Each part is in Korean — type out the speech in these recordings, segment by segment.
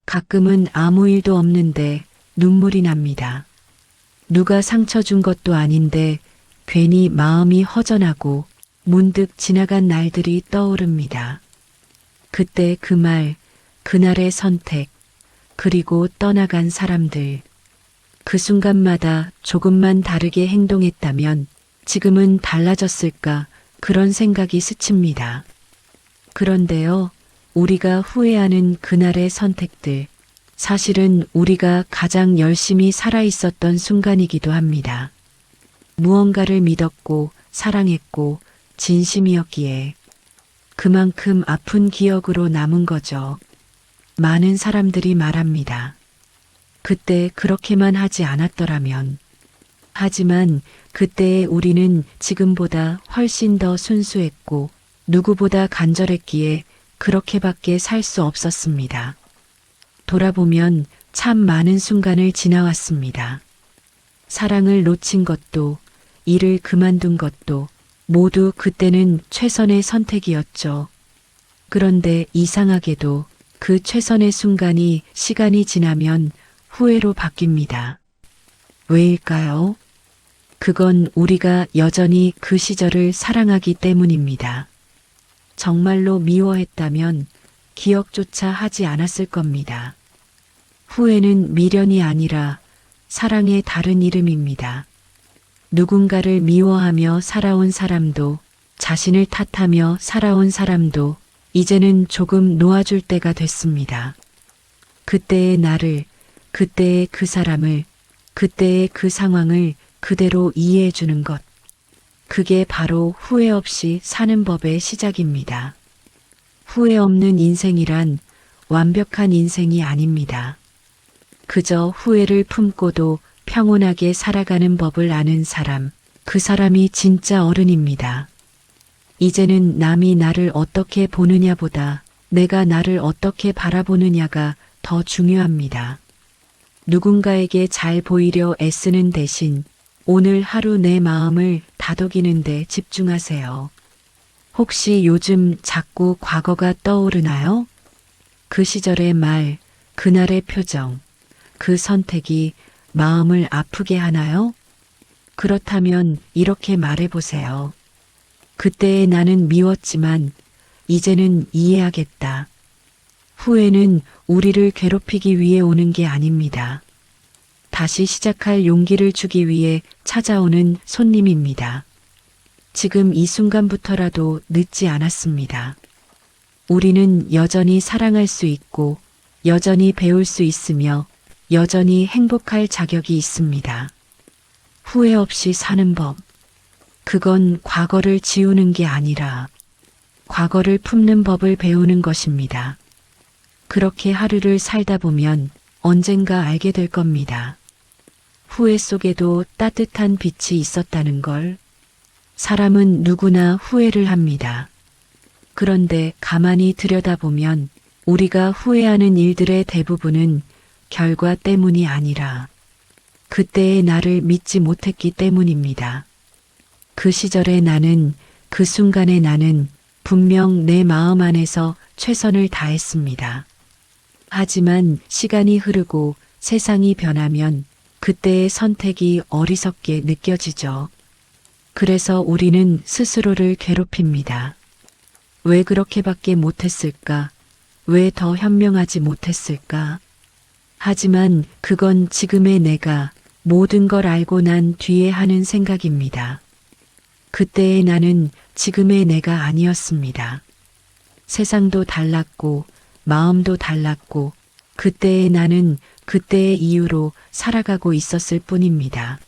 가끔은 아무 일도 없는데 눈물이 납니다. 누가 상처 준 것도 아닌데 괜히 마음이 허전하고 문득 지나간 날들이 떠오릅니다. 그때 그 말, 그날의 선택, 그리고 떠나간 사람들. 그 순간마다 조금만 다르게 행동했다면 지금은 달라졌을까 그런 생각이 스칩니다. 그런데요, 우리가 후회하는 그날의 선택들, 사실은 우리가 가장 열심히 살아 있었던 순간이기도 합니다. 무언가를 믿었고 사랑했고 진심이었기에 그만큼 아픈 기억으로 남은 거죠. 많은 사람들이 말합니다. 그때 그렇게만 하지 않았더라면. 하지만 그때의 우리는 지금보다 훨씬 더 순수했고 누구보다 간절했기에 그렇게밖에 살 수 없었습니다. 돌아보면 참 많은 순간을 지나왔습니다. 사랑을 놓친 것도, 일을 그만둔 것도 모두 그때는 최선의 선택이었죠. 그런데 이상하게도 그 최선의 순간이 시간이 지나면 후회로 바뀝니다. 왜일까요? 그건 우리가 여전히 그 시절을 사랑하기 때문입니다. 정말로 미워했다면 기억조차 하지 않았을 겁니다. 후회는 미련이 아니라 사랑의 다른 이름입니다. 누군가를 미워하며 살아온 사람도, 자신을 탓하며 살아온 사람도 이제는 조금 놓아줄 때가 됐습니다. 그때의 나를, 그때의 그 사람을, 그때의 그 상황을 그대로 이해해 주는 것. 그게 바로 후회 없이 사는 법의 시작입니다. 후회 없는 인생이란 완벽한 인생이 아닙니다. 그저 후회를 품고도 평온하게 살아가는 법을 아는 사람, 그 사람이 진짜 어른입니다. 이제는 남이 나를 어떻게 보느냐보다 내가 나를 어떻게 바라보느냐가 더 중요합니다. 누군가에게 잘 보이려 애쓰는 대신 오늘 하루 내 마음을 다독이는 데 집중하세요. 혹시 요즘 자꾸 과거가 떠오르나요? 그 시절의 말, 그날의 표정, 그 선택이 마음을 아프게 하나요? 그렇다면 이렇게 말해보세요. 그때의 나는 미웠지만 이제는 이해하겠다. 후회는 우리를 괴롭히기 위해 오는 게 아닙니다. 다시 시작할 용기를 주기 위해 찾아오는 손님입니다. 지금 이 순간부터라도 늦지 않았습니다. 우리는 여전히 사랑할 수 있고, 여전히 배울 수 있으며, 여전히 행복할 자격이 있습니다. 후회 없이 사는 법. 그건 과거를 지우는 게 아니라 과거를 품는 법을 배우는 것입니다. 그렇게 하루를 살다 보면 언젠가 알게 될 겁니다. 후회 속에도 따뜻한 빛이 있었다는 걸. 사람은 누구나 후회를 합니다. 그런데 가만히 들여다보면 우리가 후회하는 일들의 대부분은 결과 때문이 아니라 그때의 나를 믿지 못했기 때문입니다. 그 시절의 나는, 그 순간의 나는 분명 내 마음 안에서 최선을 다했습니다. 하지만 시간이 흐르고 세상이 변하면 그때의 선택이 어리석게 느껴지죠. 그래서 우리는 스스로를 괴롭힙니다. 왜 그렇게밖에 못했을까? 왜 더 현명하지 못했을까? 하지만 그건 지금의 내가 모든 걸 알고 난 뒤에 하는 생각입니다. 그때의 나는 지금의 내가 아니었습니다. 세상도 달랐고 마음도 달랐고 그때의 나는 그때의 이유로 살아가고 있었을 뿐입니다.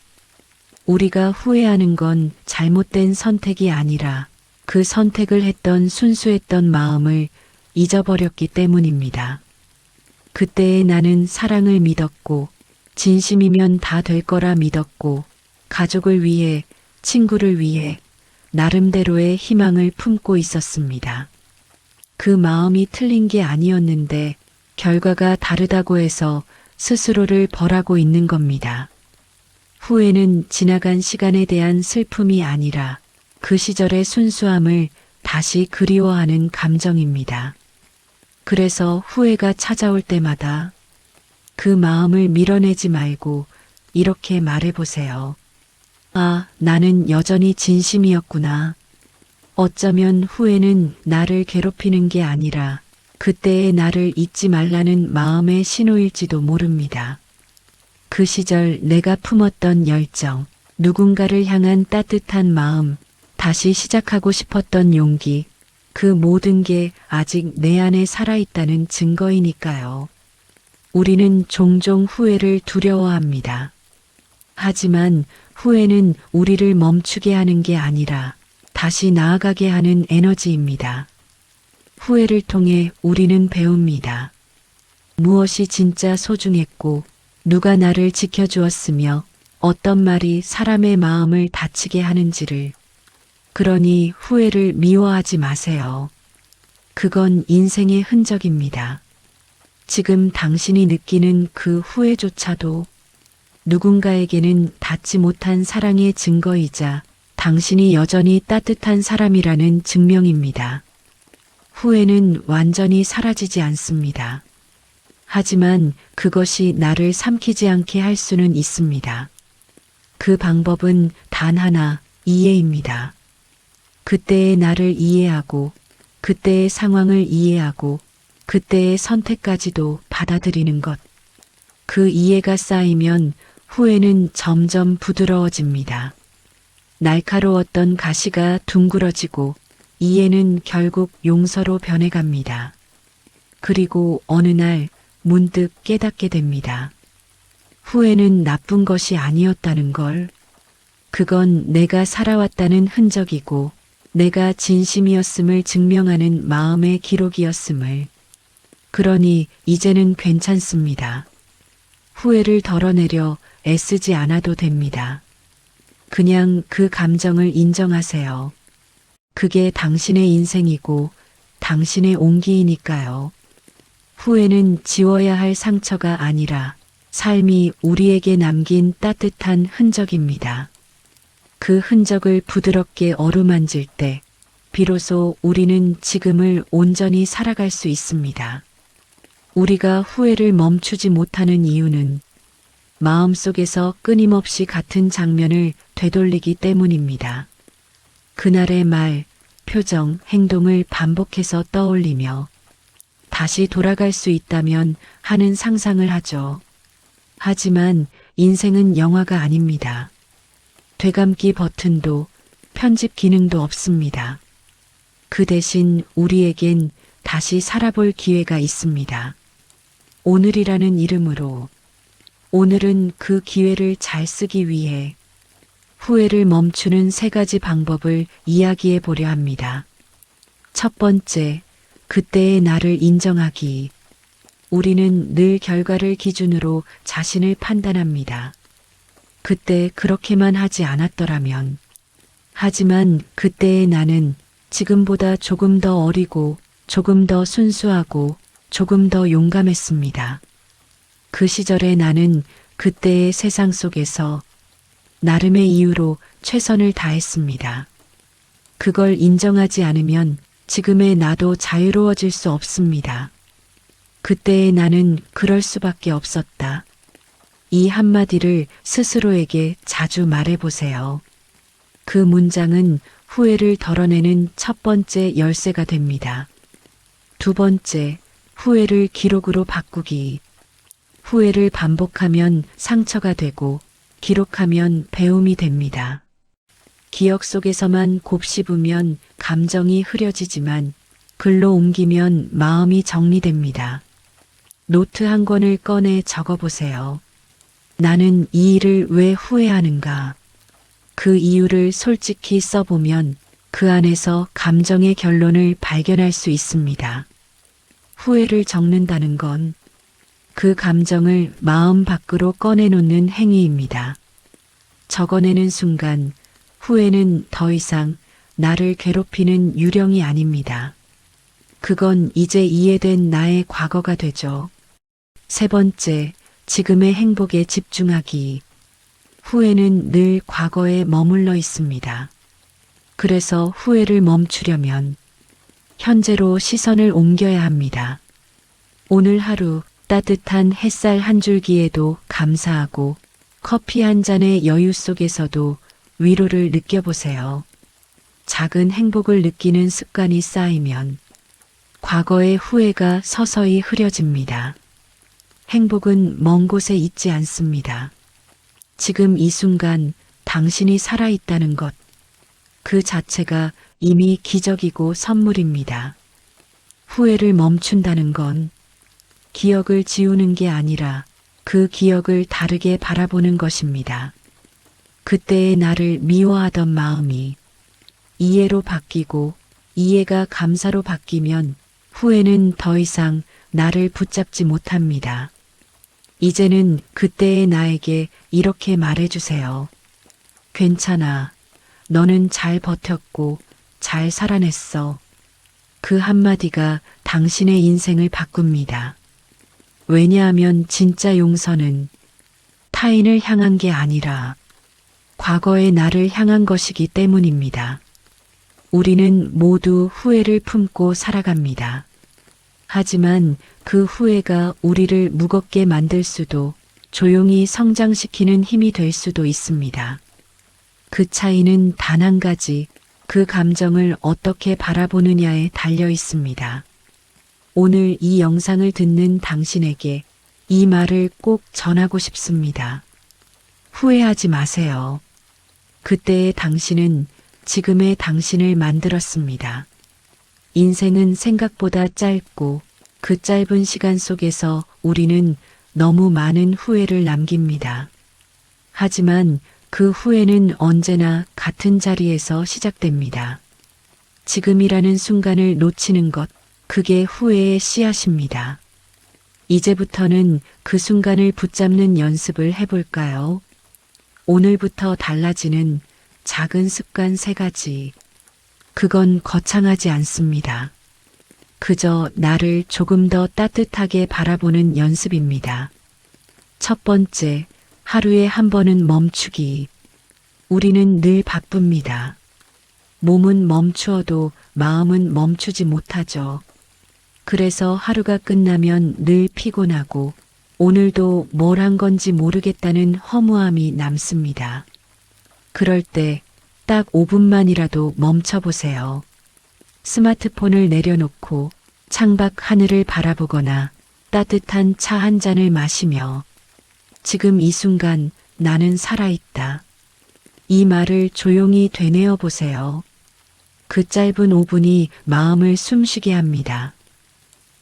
우리가 후회하는 건 잘못된 선택이 아니라 그 선택을 했던 순수했던 마음을 잊어버렸기 때문입니다. 그때의 나는 사랑을 믿었고 진심이면 다 될 거라 믿었고 가족을 위해 친구를 위해 나름대로의 희망을 품고 있었습니다. 그 마음이 틀린 게 아니었는데 결과가 다르다고 해서 스스로를 벌하고 있는 겁니다. 후회는 지나간 시간에 대한 슬픔이 아니라 그 시절의 순수함을 다시 그리워하는 감정입니다. 그래서 후회가 찾아올 때마다 그 마음을 밀어내지 말고 이렇게 말해보세요. 아, 나는 여전히 진심이었구나. 어쩌면 후회는 나를 괴롭히는 게 아니라 그때의 나를 잊지 말라는 마음의 신호일지도 모릅니다. 그 시절 내가 품었던 열정, 누군가를 향한 따뜻한 마음, 다시 시작하고 싶었던 용기, 그 모든 게 아직 내 안에 살아있다는 증거이니까요. 우리는 종종 후회를 두려워합니다. 하지만 후회는 우리를 멈추게 하는 게 아니라 다시 나아가게 하는 에너지입니다. 후회를 통해 우리는 배웁니다. 무엇이 진짜 소중했고 누가 나를 지켜주었으며 어떤 말이 사람의 마음을 다치게 하는지를. 그러니 후회를 미워하지 마세요. 그건 인생의 흔적입니다. 지금 당신이 느끼는 그 후회조차도 누군가에게는 닿지 못한 사랑의 증거이자 당신이 여전히 따뜻한 사람이라는 증명입니다. 후회는 완전히 사라지지 않습니다. 하지만 그것이 나를 삼키지 않게 할 수는 있습니다. 그 방법은 단 하나, 이해입니다. 그때의 나를 이해하고, 그때의 상황을 이해하고, 그때의 선택까지도 받아들이는 것. 그 이해가 쌓이면 후회는 점점 부드러워집니다. 날카로웠던 가시가 둥그러지고 이해는 결국 용서로 변해갑니다. 그리고 어느 날 문득 깨닫게 됩니다. 후회는 나쁜 것이 아니었다는 걸. 그건 내가 살아왔다는 흔적이고 내가 진심이었음을 증명하는 마음의 기록이었음을. 그러니 이제는 괜찮습니다. 후회를 덜어내려 애쓰지 않아도 됩니다. 그냥 그 감정을 인정하세요. 그게 당신의 인생이고 당신의 온기이니까요. 후회는 지워야 할 상처가 아니라 삶이 우리에게 남긴 따뜻한 흔적입니다. 그 흔적을 부드럽게 어루만질 때 비로소 우리는 지금을 온전히 살아갈 수 있습니다. 우리가 후회를 멈추지 못하는 이유는 마음속에서 끊임없이 같은 장면을 되돌리기 때문입니다. 그날의 말, 표정, 행동을 반복해서 떠올리며 다시 돌아갈 수 있다면 하는 상상을 하죠. 하지만 인생은 영화가 아닙니다. 되감기 버튼도 편집 기능도 없습니다. 그 대신 우리에겐 다시 살아볼 기회가 있습니다. 오늘이라는 이름으로. 오늘은 그 기회를 잘 쓰기 위해 후회를 멈추는 3가지 방법을 이야기해 보려 합니다. 첫 번째, 그때의 나를 인정하기. 우리는 늘 결과를 기준으로 자신을 판단합니다. 그때 그렇게만 하지 않았더라면. 하지만 그때의 나는 지금보다 조금 더 어리고 조금 더 순수하고 조금 더 용감했습니다. 그 시절의 나는 그때의 세상 속에서 나름의 이유로 최선을 다했습니다. 그걸 인정하지 않으면 지금의 나도 자유로워질 수 없습니다. 그때의 나는 그럴 수밖에 없었다. 이 한마디를 스스로에게 자주 말해보세요. 그 문장은 후회를 덜어내는 첫 번째 열쇠가 됩니다. 두 번째, 후회를 기록으로 바꾸기. 후회를 반복하면 상처가 되고 기록하면 배움이 됩니다. 기억 속에서만 곱씹으면 감정이 흐려지지만 글로 옮기면 마음이 정리됩니다. 노트 한 권을 꺼내 적어보세요. 나는 이 일을 왜 후회하는가? 그 이유를 솔직히 써보면 그 안에서 감정의 결론을 발견할 수 있습니다. 후회를 적는다는 건 그 감정을 마음 밖으로 꺼내놓는 행위입니다. 적어내는 순간 후회는 더 이상 나를 괴롭히는 유령이 아닙니다. 그건 이제 이해된 나의 과거가 되죠. 세 번째, 지금의 행복에 집중하기. 후회는 늘 과거에 머물러 있습니다. 그래서 후회를 멈추려면 현재로 시선을 옮겨야 합니다. 오늘 하루 따뜻한 햇살 한 줄기에도 감사하고 커피 한 잔의 여유 속에서도 위로를 느껴보세요. 작은 행복을 느끼는 습관이 쌓이면 과거의 후회가 서서히 흐려집니다. 행복은 먼 곳에 있지 않습니다. 지금 이 순간 당신이 살아있다는 것, 그 자체가 이미 기적이고 선물입니다. 후회를 멈춘다는 건 기억을 지우는 게 아니라 그 기억을 다르게 바라보는 것입니다. 그때의 나를 미워하던 마음이 이해로 바뀌고 이해가 감사로 바뀌면 후회는 더 이상 나를 붙잡지 못합니다. 이제는 그때의 나에게 이렇게 말해주세요. 괜찮아. 너는 잘 버텼고 잘 살아냈어. 그 한마디가 당신의 인생을 바꿉니다. 왜냐하면 진짜 용서는 타인을 향한 게 아니라 과거의 나를 향한 것이기 때문입니다. 우리는 모두 후회를 품고 살아갑니다. 하지만 그 후회가 우리를 무겁게 만들 수도 조용히 성장시키는 힘이 될 수도 있습니다. 그 차이는 단 한 가지, 그 감정을 어떻게 바라보느냐에 달려 있습니다. 오늘 이 영상을 듣는 당신에게 이 말을 꼭 전하고 싶습니다. 후회하지 마세요. 그때의 당신은 지금의 당신을 만들었습니다. 인생은 생각보다 짧고 그 짧은 시간 속에서 우리는 너무 많은 후회를 남깁니다. 하지만 그 후회는 언제나 같은 자리에서 시작됩니다. 지금이라는 순간을 놓치는 것, 그게 후회의 씨앗입니다. 이제부터는 그 순간을 붙잡는 연습을 해볼까요? 오늘부터 달라지는 작은 습관 3가지. 그건 거창하지 않습니다. 그저 나를 조금 더 따뜻하게 바라보는 연습입니다. 첫 번째, 하루에 한 번은 멈추기. 우리는 늘 바쁩니다. 몸은 멈추어도 마음은 멈추지 못하죠. 그래서 하루가 끝나면 늘 피곤하고 오늘도 뭘 한 건지 모르겠다는 허무함이 남습니다. 그럴 때 딱 5분만이라도 멈춰보세요. 스마트폰을 내려놓고 창밖 하늘을 바라보거나 따뜻한 차 한 잔을 마시며 지금 이 순간 나는 살아있다. 이 말을 조용히 되뇌어 보세요. 그 짧은 5분이 마음을 숨쉬게 합니다.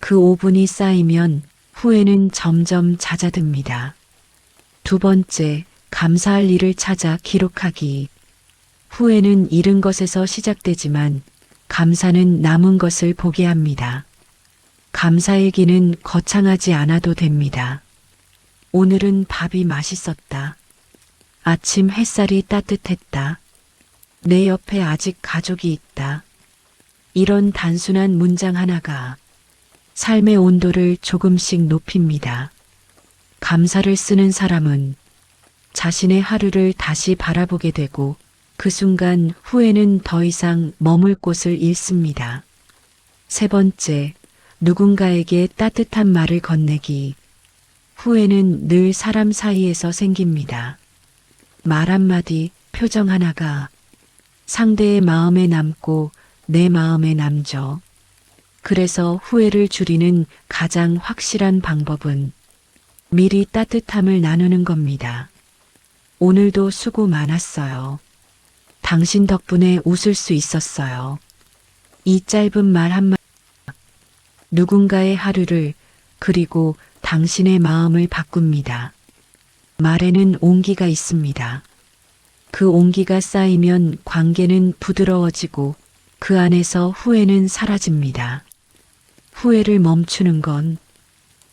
그 5분이 쌓이면 후회는 점점 잦아듭니다. 두 번째, 감사할 일을 찾아 기록하기. 후회는 잃은 것에서 시작되지만 감사는 남은 것을 보게 합니다. 감사일기는 거창하지 않아도 됩니다. 오늘은 밥이 맛있었다. 아침 햇살이 따뜻했다. 내 옆에 아직 가족이 있다. 이런 단순한 문장 하나가 삶의 온도를 조금씩 높입니다. 감사를 쓰는 사람은 자신의 하루를 다시 바라보게 되고 그 순간 후회는 더 이상 머물 곳을 잃습니다. 세 번째, 누군가에게 따뜻한 말을 건네기. 후회는 늘 사람 사이에서 생깁니다. 말 한마디, 표정 하나가 상대의 마음에 남고 내 마음에 남죠. 그래서 후회를 줄이는 가장 확실한 방법은 미리 따뜻함을 나누는 겁니다. 오늘도 수고 많았어요. 당신 덕분에 웃을 수 있었어요. 이 짧은 말 한마디 누군가의 하루를 그리고 당신의 마음을 바꿉니다. 말에는 온기가 있습니다. 그 온기가 쌓이면 관계는 부드러워지고 그 안에서 후회는 사라집니다. 후회를 멈추는 건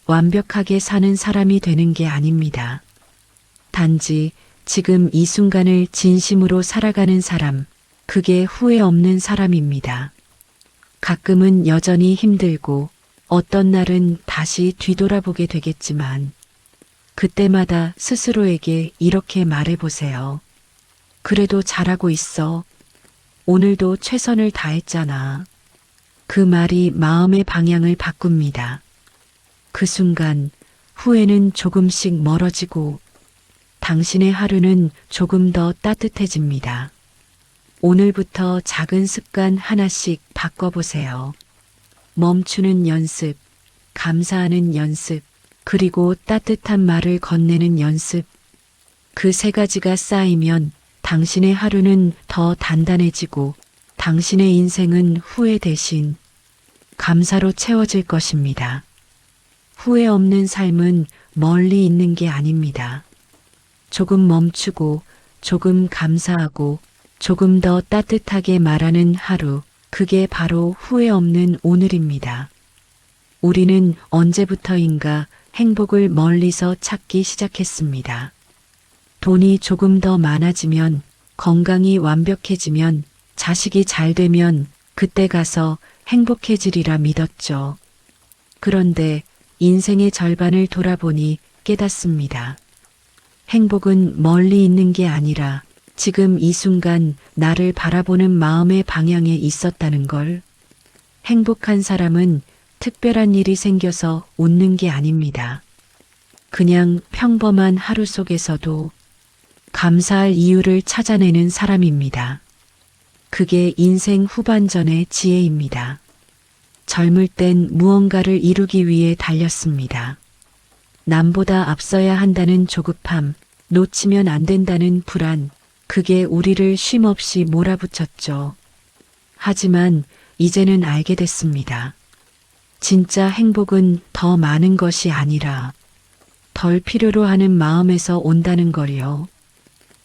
완벽하게 사는 사람이 되는 게 아닙니다. 단지 지금 이 순간을 진심으로 살아가는 사람, 그게 후회 없는 사람입니다. 가끔은 여전히 힘들고 어떤 날은 다시 뒤돌아보게 되겠지만 그때마다 스스로에게 이렇게 말해보세요. 그래도 잘하고 있어. 오늘도 최선을 다했잖아. 그 말이 마음의 방향을 바꿉니다. 그 순간 후회는 조금씩 멀어지고 당신의 하루는 조금 더 따뜻해집니다. 오늘부터 작은 습관 하나씩 바꿔보세요. 멈추는 연습, 감사하는 연습, 그리고 따뜻한 말을 건네는 연습. 그 세 가지가 쌓이면 당신의 하루는 더 단단해지고 당신의 인생은 후회 대신 감사로 채워질 것입니다. 후회 없는 삶은 멀리 있는 게 아닙니다. 조금 멈추고 조금 감사하고 조금 더 따뜻하게 말하는 하루, 그게 바로 후회 없는 오늘입니다. 우리는 언제부터인가 행복을 멀리서 찾기 시작했습니다. 돈이 조금 더 많아지면, 건강이 완벽해지면, 자식이 잘 되면 그때 가서 행복해지리라 믿었죠. 그런데 인생의 절반을 돌아보니 깨닫습니다. 행복은 멀리 있는 게 아니라 지금 이 순간 나를 바라보는 마음의 방향에 있었다는 걸. 행복한 사람은 특별한 일이 생겨서 웃는 게 아닙니다. 그냥 평범한 하루 속에서도 감사할 이유를 찾아내는 사람입니다. 그게 인생 후반전의 지혜입니다. 젊을 땐 무언가를 이루기 위해 달렸습니다. 남보다 앞서야 한다는 조급함, 놓치면 안 된다는 불안, 그게 우리를 쉼없이 몰아붙였죠. 하지만 이제는 알게 됐습니다. 진짜 행복은 더 많은 것이 아니라 덜 필요로 하는 마음에서 온다는 걸요.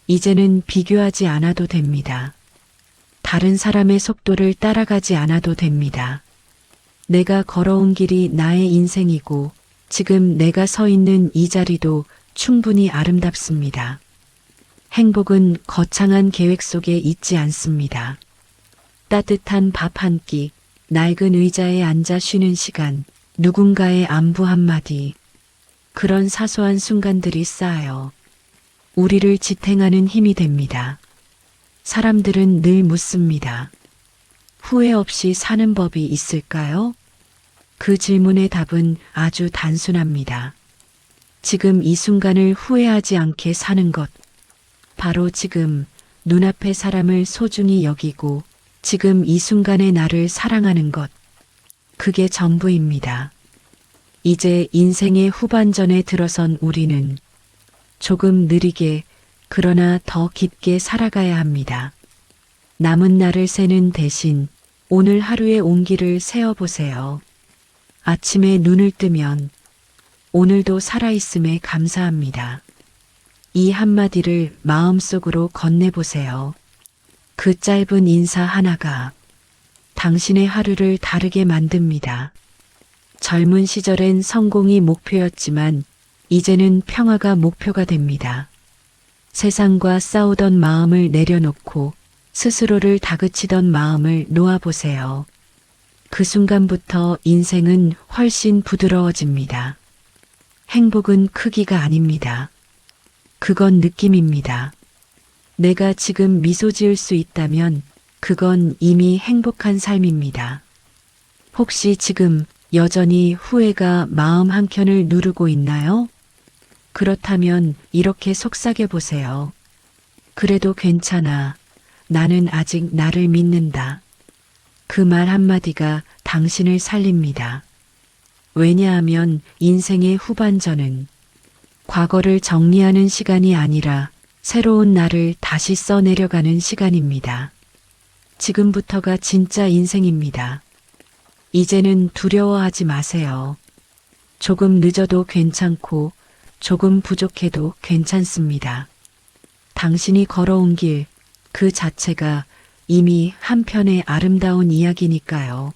이제는 비교하지 않아도 됩니다. 다른 사람의 속도를 따라가지 않아도 됩니다. 내가 걸어온 길이 나의 인생이고 지금 내가 서 있는 이 자리도 충분히 아름답습니다. 행복은 거창한 계획 속에 있지 않습니다. 따뜻한 밥 한 끼, 낡은 의자에 앉아 쉬는 시간, 누군가의 안부 한마디, 그런 사소한 순간들이 쌓여 우리를 지탱하는 힘이 됩니다. 사람들은 늘 묻습니다. 후회 없이 사는 법이 있을까요? 그 질문의 답은 아주 단순합니다. 지금 이 순간을 후회하지 않게 사는 것. 바로 지금 눈앞의 사람을 소중히 여기고 지금 이 순간의 나를 사랑하는 것. 그게 전부입니다. 이제 인생의 후반전에 들어선 우리는 조금 느리게 그러나 더 깊게 살아가야 합니다. 남은 날을 세는 대신 오늘 하루의 온기를 세어보세요. 아침에 눈을 뜨면 오늘도 살아있음에 감사합니다. 이 한마디를 마음속으로 건네보세요. 그 짧은 인사 하나가 당신의 하루를 다르게 만듭니다. 젊은 시절엔 성공이 목표였지만 이제는 평화가 목표가 됩니다. 세상과 싸우던 마음을 내려놓고 스스로를 다그치던 마음을 놓아보세요. 그 순간부터 인생은 훨씬 부드러워집니다. 행복은 크기가 아닙니다. 그건 느낌입니다. 내가 지금 미소 지을 수 있다면 그건 이미 행복한 삶입니다. 혹시 지금 여전히 후회가 마음 한켠을 누르고 있나요? 그렇다면 이렇게 속삭여 보세요. 그래도 괜찮아. 나는 아직 나를 믿는다. 그 말 한마디가 당신을 살립니다. 왜냐하면 인생의 후반전은 과거를 정리하는 시간이 아니라 새로운 나를 다시 써내려가는 시간입니다. 지금부터가 진짜 인생입니다. 이제는 두려워하지 마세요. 조금 늦어도 괜찮고 조금 부족해도 괜찮습니다. 당신이 걸어온 길 그 자체가 이미 한편의 아름다운 이야기니까요.